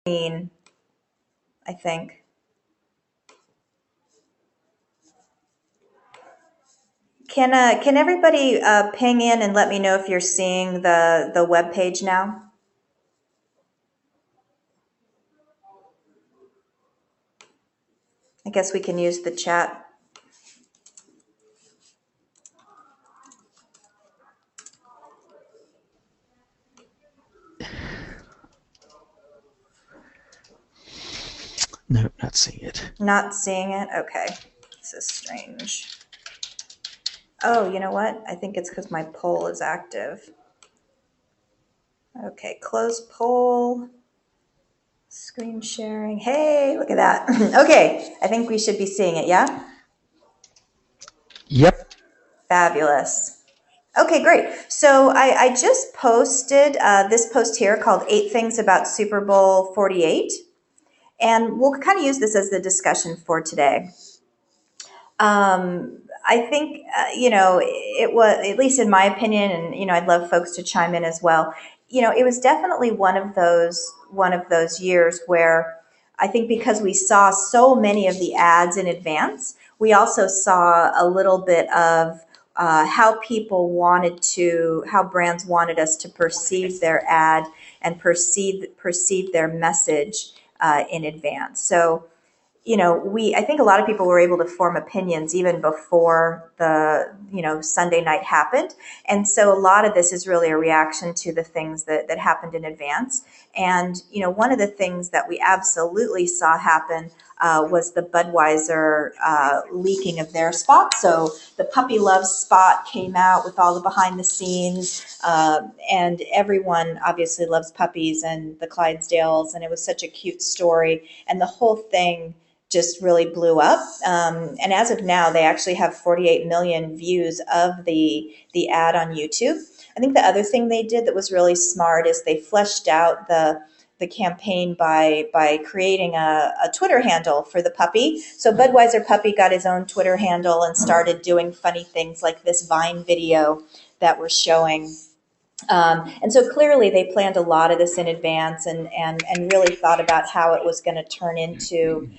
I think. Can everybody ping in and let me know if you're seeing the web page now? I guess we can use the chat. No, not seeing it. Not seeing it? Okay. This is strange. Oh, you know what? I think it's because my poll is active. Okay, close poll. Screen sharing. Hey, look at that. Okay, I think we should be seeing it, yeah? Yep. Fabulous. Okay, great. So I just posted this post here called 8 Things About Super Bowl 48. And we'll kind of use this as the discussion for today. I think, it was, at least in my opinion, and, I'd love folks to chime in as well. It was definitely one of those years where I think because we saw so many of the ads in advance, we also saw a little bit of how brands wanted us to perceive their ad and perceive their message in advance. So, I think a lot of people were able to form opinions even before the, Sunday night happened. And so a lot of this is really a reaction to the things that happened in advance. And, one of the things that we absolutely saw happen was the Budweiser leaking of their spot. So the Puppy Love spot came out with all the behind the scenes, and everyone obviously loves puppies and the Clydesdales, and it was such a cute story. And the whole thing just really blew up. And as of now, they actually have 48 million views of the ad on YouTube. I think the other thing they did that was really smart is they fleshed out the campaign by creating a Twitter handle for the puppy. So Budweiser Puppy got his own Twitter handle and started doing funny things like this Vine video that we're showing. And so clearly they planned a lot of this in advance and really thought about how it was going to turn into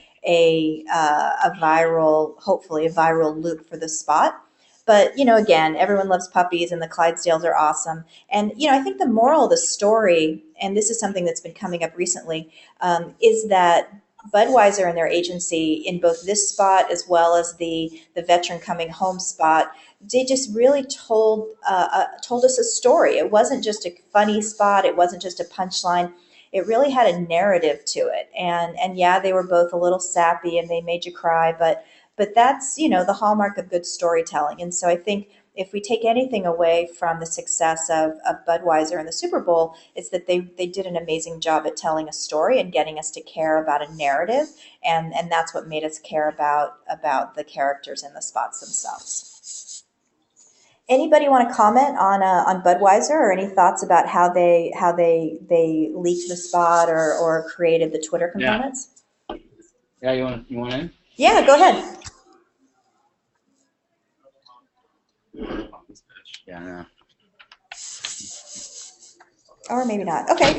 hopefully a viral loop for the spot. But, again, everyone loves puppies and the Clydesdales are awesome. And, I think the moral of the story, and this is something that's been coming up recently, is that Budweiser and their agency in both this spot as well as the veteran coming home spot, they just really told us a story. It wasn't just a funny spot. It wasn't just a punchline. It really had a narrative to it. And yeah, they were both a little sappy and they made you cry, but that's, the hallmark of good storytelling. And so I think if we take anything away from the success of Budweiser in the Super Bowl, it's that they did an amazing job at telling a story and getting us to care about a narrative. And that's what made us care about the characters in the spots themselves. Anybody want to comment on Budweiser or any thoughts about how they leaked the spot or created the Twitter Yeah. components? Yeah, you want in? Yeah, go ahead. Yeah, no. Or maybe not. Okay.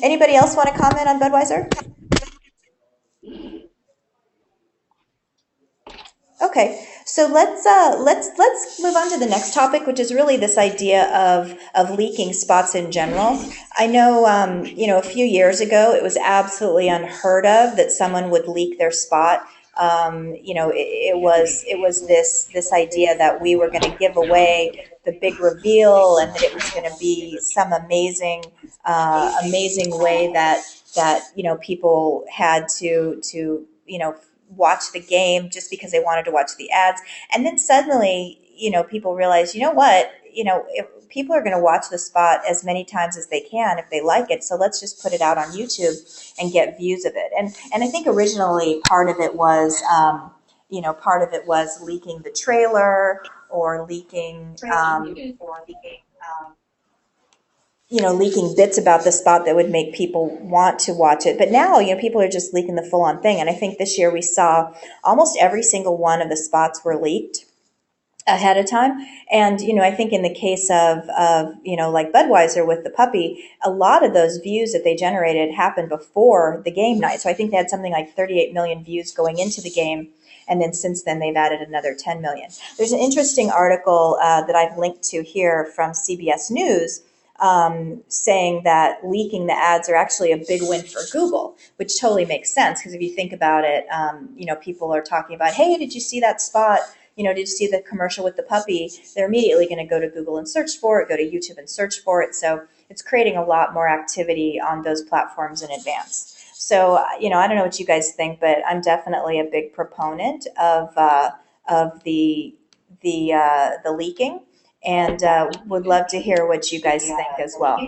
Anybody else want to comment on Budweiser? Okay, so let's move on to the next topic, which is really this idea of leaking spots in general. I know, a few years ago, it was absolutely unheard of that someone would leak their spot. It was this idea that we were going to give away the big reveal, and that it was going to be some amazing way that people had to watch the game just because they wanted to watch the ads. And then suddenly, people realize, you know what, if people are going to watch the spot as many times as they can if they like it, so let's just put it out on YouTube and get views of it. And I think originally part of it was leaking the trailer or leaking bits about the spot that would make people want to watch it. But now, people are just leaking the full on thing. And I think this year we saw almost every single one of the spots were leaked. ahead of time. And, I think in the case of like Budweiser with the puppy, a lot of those views that they generated happened before the game night. So I think they had something like 38 million views going into the game. And then since then, they've added another 10 million. There's an interesting article that I've linked to here from CBS News saying that leaking the ads are actually a big win for Google, which totally makes sense because if you think about it, people are talking about, hey, did you see that spot? Did you see the commercial with the puppy? They're immediately going to go to Google and search for it, go to YouTube and search for it. So it's creating a lot more activity on those platforms in advance. So, I don't know what you guys think, but I'm definitely a big proponent of the leaking, and would love to hear what you guys think as well.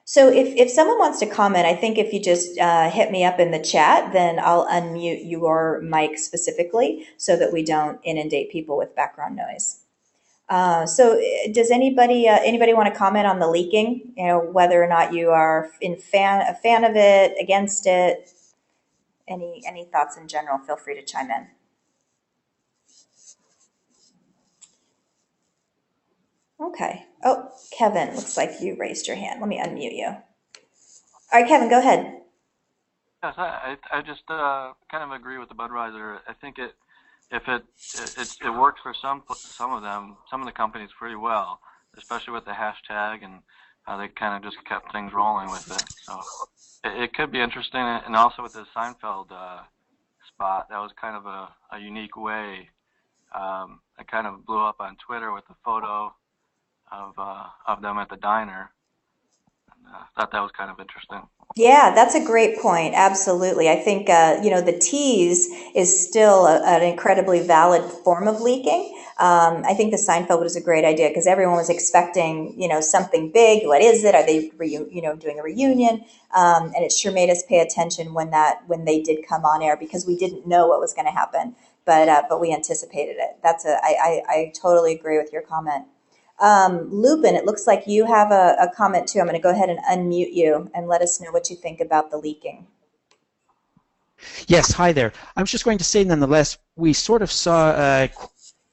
So if someone wants to comment, I think if you just hit me up in the chat, then I'll unmute your mic specifically so that we don't inundate people with background noise. So does anybody want to comment on the leaking? Whether or not you are a fan of it, against it, any thoughts in general, feel free to chime in. Okay. Oh, Kevin, looks like you raised your hand. Let me unmute you. All right, Kevin, go ahead. Yes, I just kind of agree with the Budweiser. I think it works for some of them, some of the companies pretty well, especially with the hashtag and how they kind of just kept things rolling with it. So it could be interesting, and also with the Seinfeld spot, that was kind of a unique way. It kind of blew up on Twitter with the photo of them at the diner. And thought that was kind of interesting. Yeah, that's a great point. Absolutely. I think, the tease is still an incredibly valid form of leaking. I think the Seinfeld was a great idea because everyone was expecting, something big. What is it? Are they, doing a reunion? And it sure made us pay attention when they did come on air because we didn't know what was going to happen, but we anticipated it. I totally agree with your comment. Lupin, it looks like you have a comment too. I'm going to go ahead and unmute you and let us know what you think about the leaking. Yes, hi there. I was just going to say, nonetheless, we sort of saw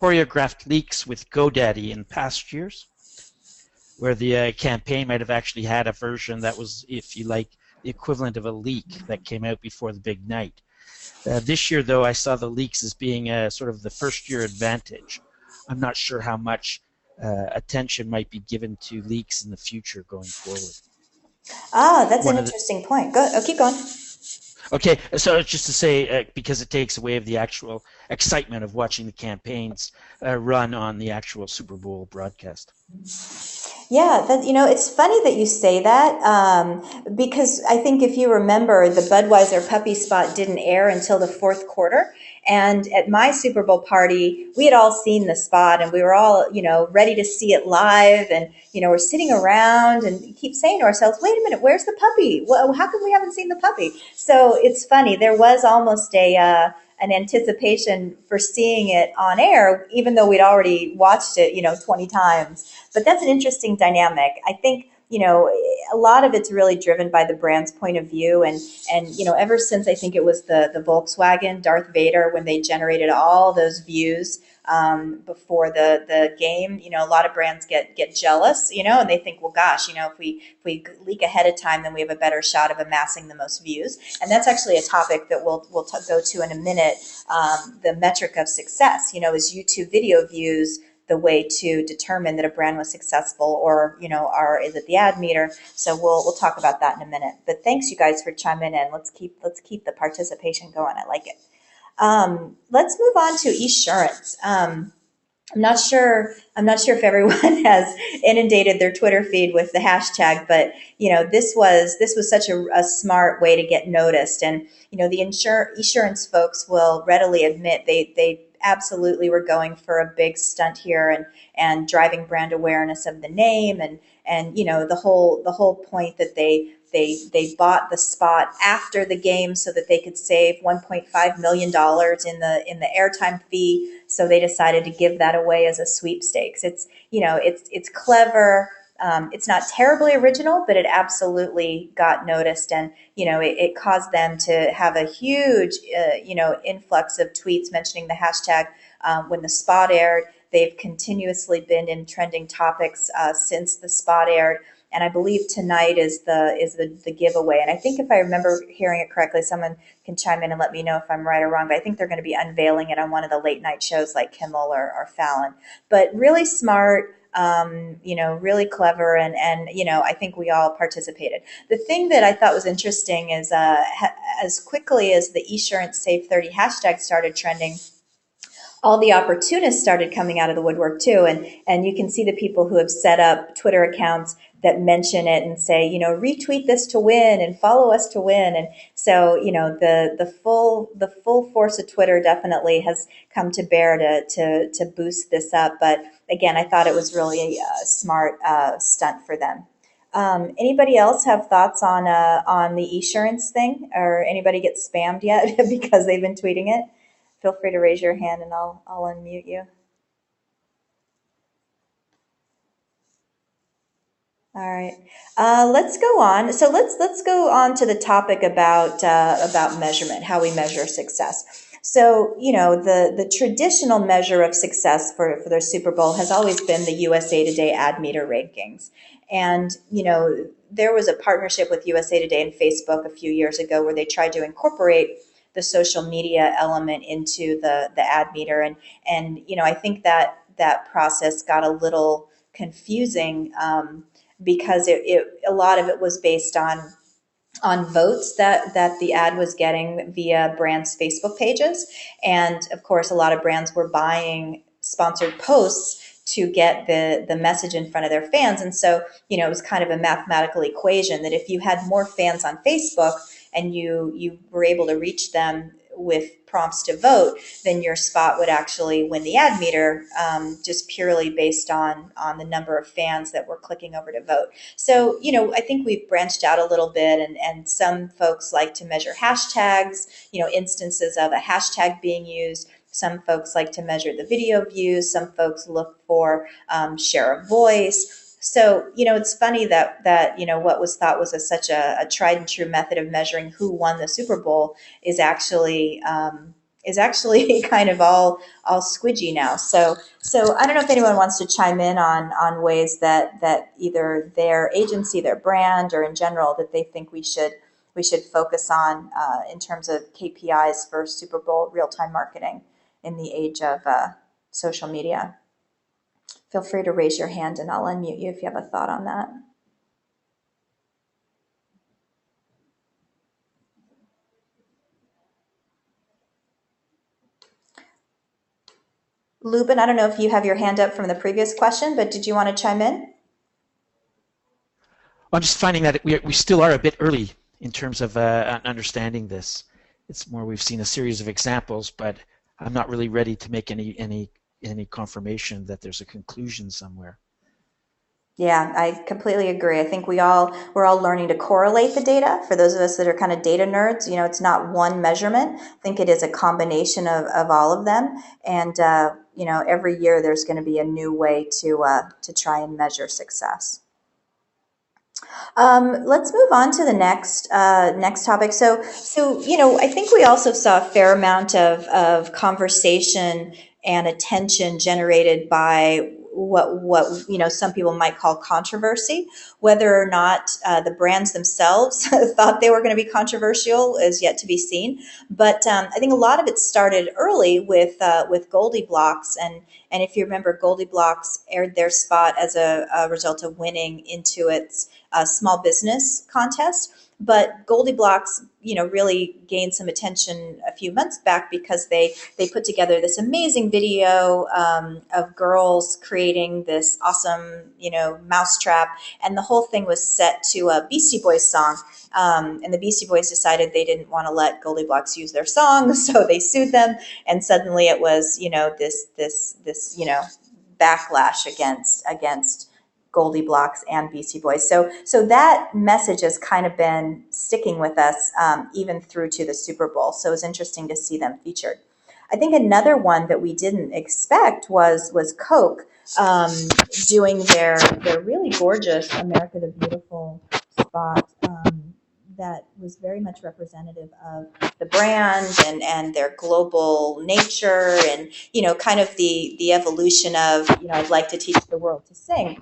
choreographed leaks with GoDaddy in past years, where the campaign might have actually had a version that was, if you like, the equivalent of a leak that came out before the big night. This year, though, I saw the leaks as being sort of the first-year advantage. I'm not sure how much attention might be given to leaks in the future going forward. That's an interesting point. Go. Oh, keep going. Okay, so just to say, because it takes away of the actual excitement of watching the campaigns run on the actual Super Bowl broadcast. Yeah, it's funny that you say that because I think if you remember, the Budweiser puppy spot didn't air until the fourth quarter. And at my Super Bowl party, we had all seen the spot and we were all, ready to see it live. And, we're sitting around and keep saying to ourselves, wait a minute, where's the puppy? Well, how come we haven't seen the puppy? So it's funny. There was almost an anticipation for seeing it on air, even though we'd already watched it, 20 times. But that's an interesting dynamic. I think, a lot of it's really driven by the brand's point of view. And ever since I think it was the Volkswagen Darth Vader, when they generated all those views before the game, a lot of brands get jealous, and they think, well, gosh, if we leak ahead of time, then we have a better shot of amassing the most views. And that's actually a topic that we'll go to in a minute. The metric of success, is YouTube video views the way to determine that a brand was successful, or is it the ad meter? So we'll talk about that in a minute. But thanks, you guys, for chiming in. Let's keep the participation going. I like it. Let's move on to Esurance. I'm not sure if everyone has inundated their Twitter feed with the hashtag, but this was such a smart way to get noticed. And the Esurance folks will readily admit they absolutely were going for a big stunt here and driving brand awareness of the name and the whole point that they bought the spot after the game so that they could save $1.5 million in the airtime fee. So they decided to give that away as a sweepstakes. It's clever. It's not terribly original, but it absolutely got noticed, and it caused them to have a huge influx of tweets mentioning the hashtag when the spot aired. They've continuously been in trending topics since the spot aired. And I believe tonight is the giveaway. And I think if I remember hearing it correctly, someone can chime in and let me know if I'm right or wrong. But I think they're going to be unveiling it on one of the late night shows like Kimmel or Fallon. But really smart, really clever, and I think we all participated. The thing that I thought was interesting is as quickly as the Esurance Save 30 hashtag started trending, all the opportunists started coming out of the woodwork too. And you can see the people who have set up Twitter accounts that mention it and say, retweet this to win and follow us to win. And so, the full force of Twitter definitely has come to bear to boost this up. But again, I thought it was really a smart stunt for them. Anybody else have thoughts on the Esurance thing, or anybody get spammed yet because they've been tweeting it? Feel free to raise your hand and I'll unmute you. All right, let's go on. So let's go on to the topic about measurement, how we measure success. So the traditional measure of success for their Super Bowl has always been the USA Today Ad Meter rankings, and there was a partnership with USA Today and Facebook a few years ago where they tried to incorporate the social media element into the ad meter, and I think that process got a little confusing because a lot of it was based on votes that the ad was getting via brands' Facebook pages, and of course a lot of brands were buying sponsored posts to get the message in front of their fans. And so it was kind of a mathematical equation that if you had more fans on Facebook and you were able to reach them with prompts to vote, then your spot would actually win the ad meter, just purely based on the number of fans that were clicking over to vote. So, I think we've branched out a little bit, and some folks like to measure hashtags, instances of a hashtag being used. Some folks like to measure the video views. Some folks look for share of voice. So, it's funny that what was thought was such a tried and true method of measuring who won the Super Bowl is actually kind of all squidgy now. So I don't know if anyone wants to chime in on ways that either their agency, their brand, or in general that they think we should focus on in terms of KPIs for Super Bowl real-time marketing in the age of social media. Feel free to raise your hand and I'll unmute you if you have a thought on that. Lubin, I don't know if you have your hand up from the previous question, but did you want to chime in? I'm just finding that we still are a bit early in terms of understanding this. It's more we've seen a series of examples, but I'm not really ready to make any confirmation that there's a conclusion somewhere. Yeah, I completely agree. I think we're all learning to correlate the data. For those of us that are kind of data nerds, it's not one measurement. I think it is a combination of all of them. And every year there's going to be a new way to try and measure success. Let's move on to the next topic. So I think we also saw a fair amount of conversation and attention generated by what some people might call controversy. Whether or not the brands themselves thought they were going to be controversial is yet to be seen. But I think a lot of it started early with Goldie Blocks, and if you remember, Goldie Blocks aired their spot as a result of winning Intuit's small business contest. But Goldie Blocks, really gained some attention a few months back because they put together this amazing video of girls creating this awesome, mousetrap, and the whole thing was set to a Beastie Boys song. And the Beastie Boys decided they didn't want to let Goldie Blocks use their song, so they sued them, and suddenly it was, this backlash against Goldie Blocks and Beastie Boys. So that message has kind of been sticking with us even through to the Super Bowl. So it was interesting to see them featured. I think another one that we didn't expect was Coke um, doing their really gorgeous America the Beautiful spot that was very much representative of the brand and their global nature and, kind of the evolution of, I'd like to teach the world to sing.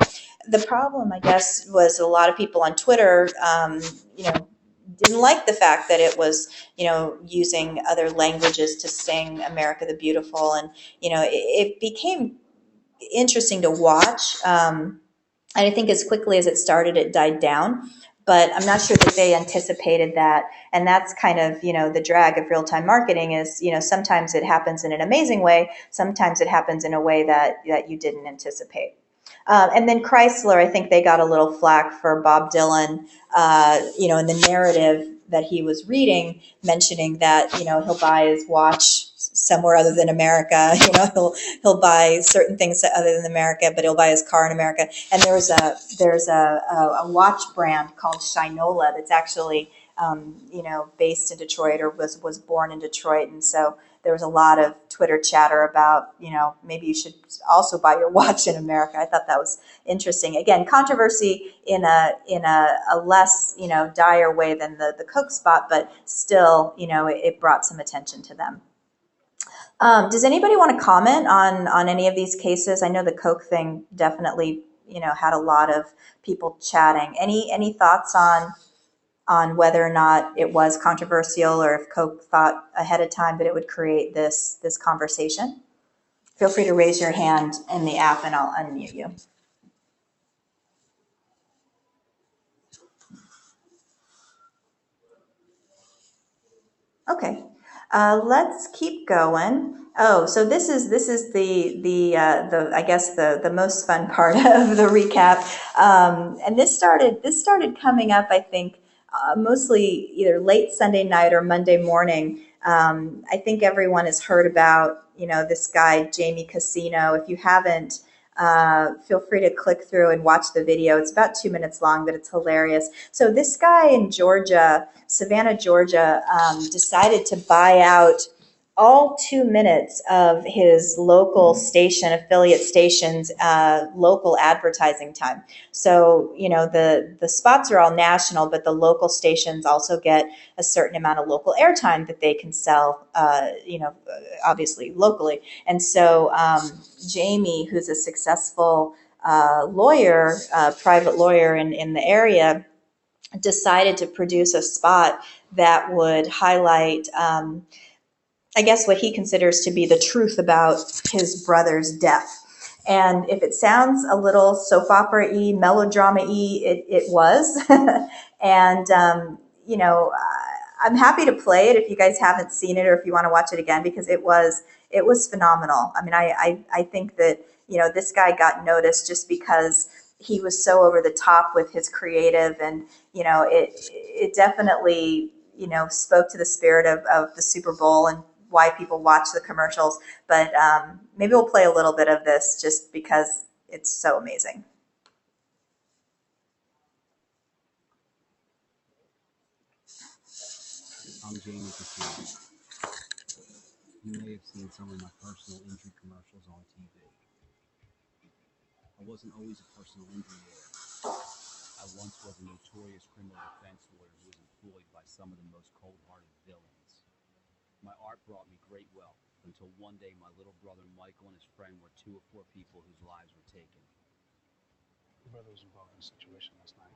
The problem, I guess, was a lot of people on Twitter, didn't like the fact that it was, using other languages to sing America the Beautiful. And, it became interesting to watch. And I think as quickly as it started, it died down. But I'm not sure that they anticipated that. And that's kind of, the drag of real-time marketing is, sometimes it happens in an amazing way. Sometimes it happens in a way that you didn't anticipate. And then Chrysler, I think they got a little flack for Bob Dylan, in the narrative that he was reading, mentioning that, he'll buy his watch somewhere other than America. He'll buy certain things other than America, but he'll buy his car in America. And there's a watch brand called Shinola that's actually, based in Detroit or was born in Detroit. And so there was a lot of Twitter chatter about, maybe you should also buy your watch in America. I thought that was interesting. Again, controversy in a less, dire way than the Coke spot, but still, it brought some attention to them. Does anybody want to comment on any of these cases? I know the Coke thing definitely, had a lot of people chatting. Any thoughts on whether or not it was controversial or if Coke thought ahead of time that it would create this conversation? Feel free to raise your hand in the app and I'll unmute you. Okay, let's keep going. Oh, so this is the I guess the most fun part of the recap, and this started coming up, I think, mostly either late Sunday night or Monday morning. I think everyone has heard about this guy Jamie Casino. If you haven't, feel free to click through and watch the video. It's about 2 minutes long, but it's hilarious. So this guy in Georgia, Savannah, Georgia, decided to buy out all 2 minutes of his local station, affiliate station's local advertising time. So, the spots are all national, but the local stations also get a certain amount of local airtime that they can sell, obviously locally. And so Jamie, who's a successful lawyer, private lawyer in the area, decided to produce a spot that would highlight, I guess, what he considers to be the truth about his brother's death. And if it sounds a little soap opera-y, melodrama-y, it was. And, I'm happy to play it if you guys haven't seen it or if you want to watch it again, because it was phenomenal. I mean, I think that, this guy got noticed just because he was so over the top with his creative, and, it definitely, spoke to the spirit of the Super Bowl and why people watch the commercials. But maybe we'll play a little bit of this just because it's so amazing. I'm Jamie Casino. You may have seen some of my personal injury commercials on TV. I wasn't always a personal injury lawyer. I once was a notorious criminal defense lawyer who was employed by some of the most cold-hearted villains. My art brought me great wealth until one day my little brother Michael and his friend were 2 of 4 people whose lives were taken. Your brother was involved in a situation last night.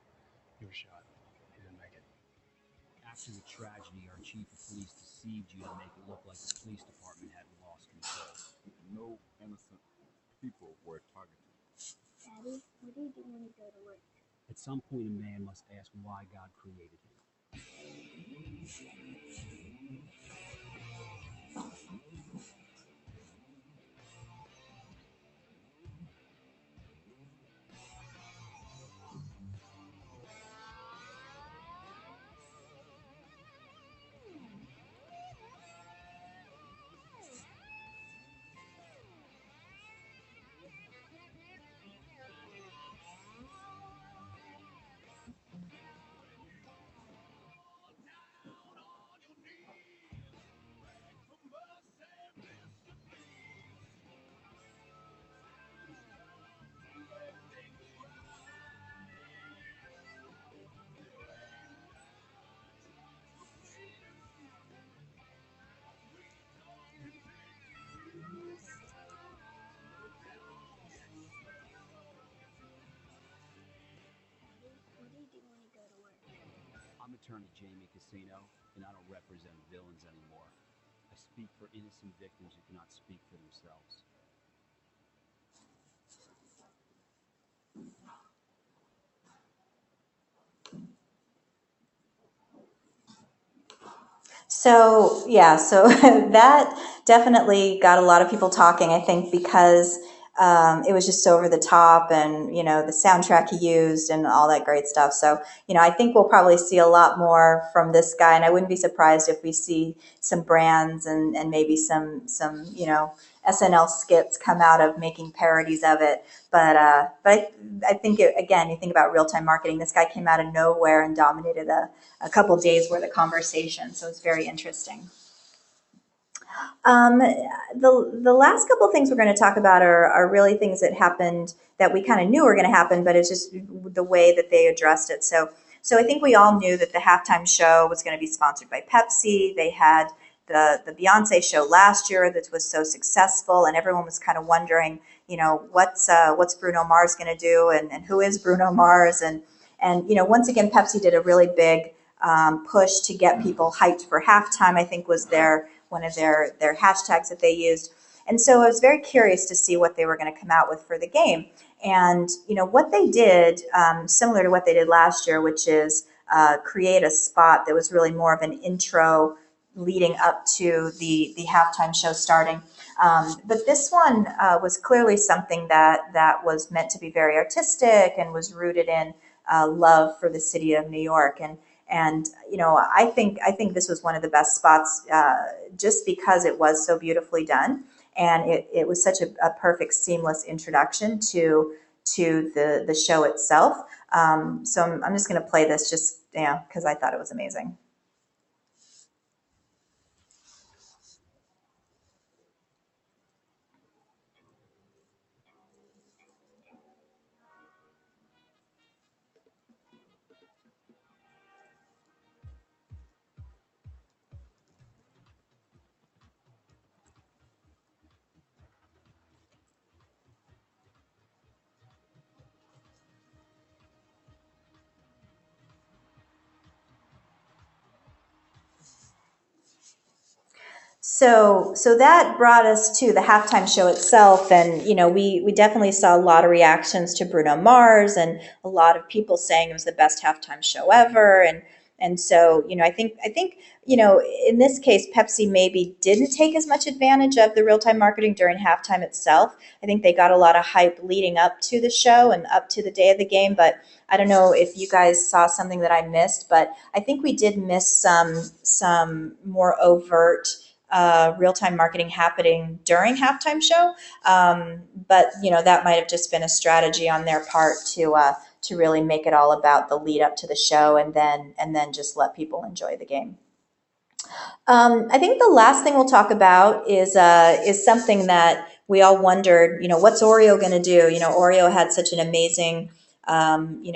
You were shot. He didn't make it. After the tragedy, our chief of police deceived you to make it look like the police department had lost control. No innocent people were targeted. Daddy, what do you do when you go to work? At some point, a man must ask why God created him. attorney, Jamie Casino, and I don't represent villains anymore. I speak for innocent victims who cannot speak for themselves. So yeah, so that definitely got a lot of people talking, I think, because it was just so over the top, and the soundtrack he used and all that great stuff. So I think we'll probably see a lot more from this guy, and I wouldn't be surprised if we see some brands and maybe some SNL skits come out of making parodies of it. But I think again, you think about real time marketing. This guy came out of nowhere and dominated a couple days worth of conversation. So it's very interesting. The last couple of things we're going to talk about are really things that happened that we kind of knew were going to happen, but it's just the way that they addressed it. So I think we all knew that the halftime show was going to be sponsored by Pepsi. They had the Beyonce show last year that was so successful, and everyone was kind of wondering, what's Bruno Mars going to do, and who is Bruno Mars, and once again, Pepsi did a really big push to get people hyped for halftime. I think was one of their hashtags that they used. And so I was very curious to see what they were going to come out with for the game. And what they did, similar to what they did last year, which is create a spot that was really more of an intro leading up to the halftime show starting. But this one was clearly something that was meant to be very artistic and was rooted in love for the city of New York. And I think this was one of the best spots just because it was so beautifully done, and it was such a perfect seamless introduction to the show itself. So I'm just going to play this just because I thought it was amazing. So that brought us to the halftime show itself, and we definitely saw a lot of reactions to Bruno Mars, and a lot of people saying it was the best halftime show ever, and so I think in this case Pepsi maybe didn't take as much advantage of the real time marketing during halftime itself. I think they got a lot of hype leading up to the show and up to the day of the game, but I don't know if you guys saw something that I missed, but I think we did miss some more overt real-time marketing happening during halftime show. But that might have just been a strategy on their part to really make it all about the lead up to the show, and then just let people enjoy the game. I think the last thing we'll talk about is something that we all wondered, what's Oreo going to do? Oreo had such an amazing,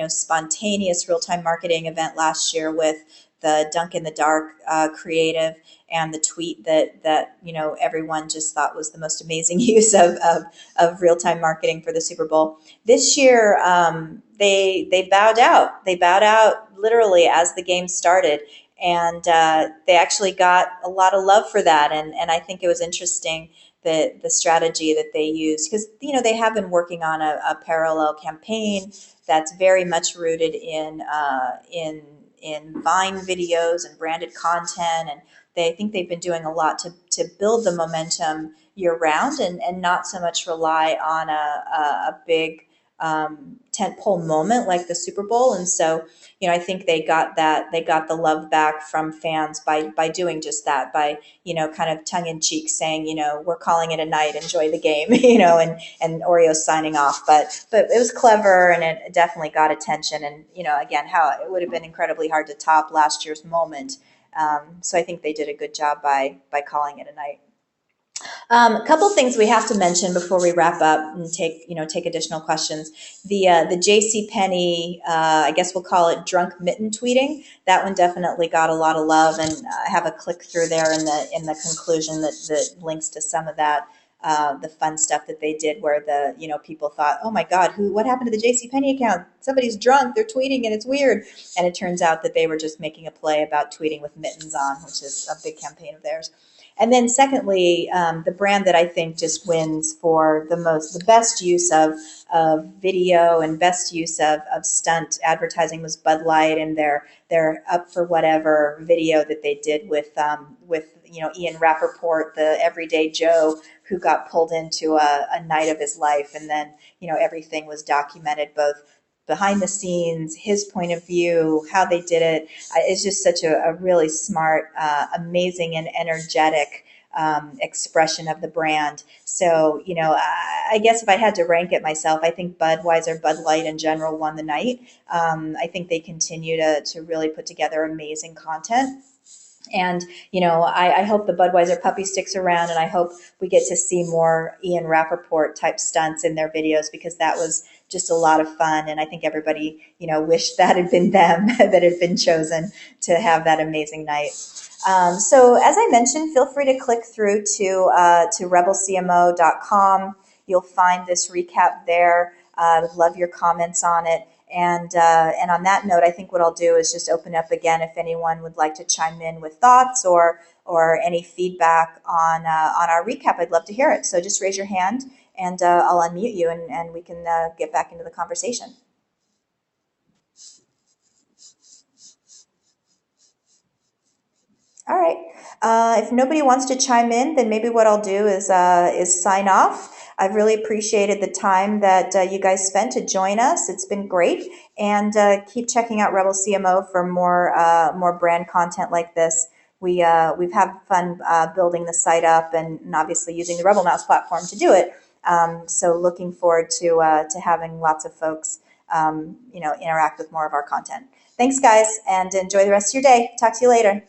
spontaneous real-time marketing event last year with the Dunk in the Dark creative, and the tweet that everyone just thought was the most amazing use of real-time marketing for the Super Bowl. This year, they bowed out. They bowed out literally as the game started, and they actually got a lot of love for that. And I think it was interesting the strategy that they used, because they have been working on a parallel campaign that's very much rooted in Vine videos and branded content, and I think they've been doing a lot to build the momentum year round, and not so much rely on a big tentpole moment like the Super Bowl. And so I think they got the love back from fans by doing just that, by kind of tongue in cheek saying, we're calling it a night, enjoy the game, and Oreo signing off. But it was clever, and it definitely got attention. And again, how it would have been incredibly hard to top last year's moment. So I think they did a good job by calling it a night. A couple things we have to mention before we wrap up and take additional questions. The J.C. Penney, I guess we'll call it drunk mitten tweeting. That one definitely got a lot of love, and I have a click through there in the conclusion that links to some of that the fun stuff that they did where the, people thought, oh my God, what happened to the JCPenney account? Somebody's drunk, they're tweeting and it's weird. And it turns out that they were just making a play about tweeting with mittens on, which is a big campaign of theirs. And then secondly, the brand that I think just wins for the best use of video and best use of stunt advertising was Bud Light and their Up for Whatever video that they did with Ian Rappaport, the everyday Joe who got pulled into a night of his life, and then everything was documented, both behind the scenes, his point of view, how they did it. It's just such a really smart, amazing, and energetic expression of the brand. So, I guess if I had to rank it myself, I think Bud Light in general won the night. I think they continue to really put together amazing content. And, I hope the Budweiser puppy sticks around, and I hope we get to see more Ian Rappaport type stunts in their videos, because that was just a lot of fun. And I think everybody, wished that had been them, that had been chosen to have that amazing night. So as I mentioned, feel free to click through to rebelcmo.com. You'll find this recap there. I would love your comments on it. And on that note, I think what I'll do is just open up again if anyone would like to chime in with thoughts or any feedback on our recap. I'd love to hear it. So just raise your hand, and I'll unmute you, and we can get back into the conversation. All right. If nobody wants to chime in, then maybe what I'll do is sign off. I've really appreciated the time that you guys spent to join us. It's been great, and keep checking out Rebel CMO for more brand content like this. We've had fun building the site up, and obviously using the RebelMouse platform to do it. So looking forward to having lots of folks interact with more of our content. Thanks, guys, and enjoy the rest of your day. Talk to you later.